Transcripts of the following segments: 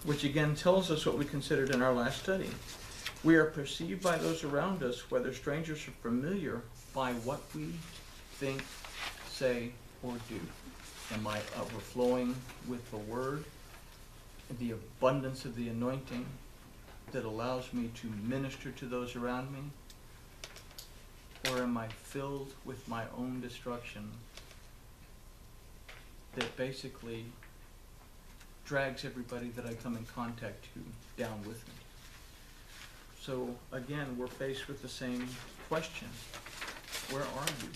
which again tells us what we considered in our last study. We are perceived by those around us, whether strangers or familiar, by what we think, say, or do. Am I overflowing with the word, the abundance of the anointing that allows me to minister to those around me? Or am I filled with my own destruction that basically drags everybody that I come in contact to down with me? So again, we're faced with the same question. Where are you?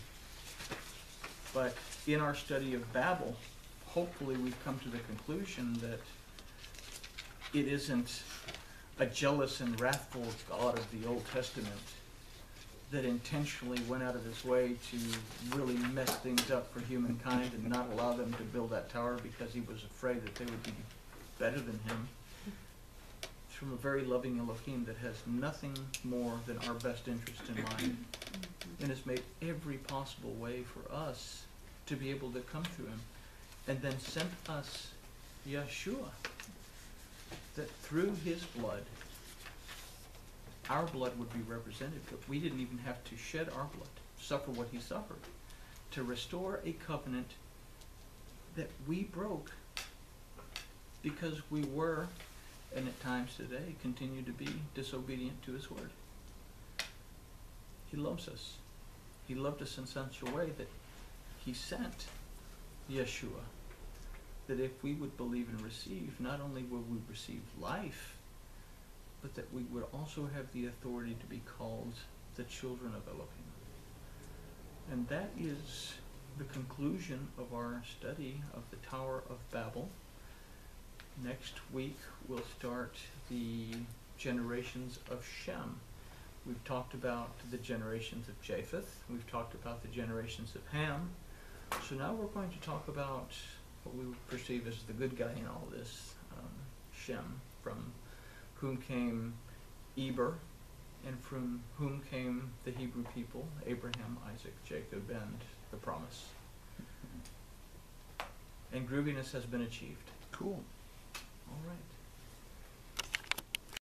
But in our study of Babel, hopefully we've come to the conclusion that it isn't a jealous and wrathful God of the Old Testament that intentionally went out of his way to really mess things up for humankind and not allow them to build that tower because he was afraid that they would be better than him. It's from a very loving Elohim that has nothing more than our best interest in mind and has made every possible way for us to be able to come to him, and then sent us Yeshua, that through his blood our blood would be represented, but we didn't even have to shed our blood, suffer what he suffered, to restore a covenant that we broke because we were, and at times today continue to be, disobedient to his word. He loves us. He loved us in such a way that he sent Yeshua, that if we would believe and receive, not only will we receive life, but that we would also have the authority to be called the children of Elohim. And that is the conclusion of our study of the Tower of Babel. Next week we'll start the generations of Shem. We've talked about the generations of Japheth. We've talked about the generations of Ham. So now we're going to talk about what we would perceive as the good guy in all this, Shem, from whom came Eber, and from whom came the Hebrew people, Abraham, Isaac, Jacob, and the promise. And grooviness has been achieved. Cool. All right.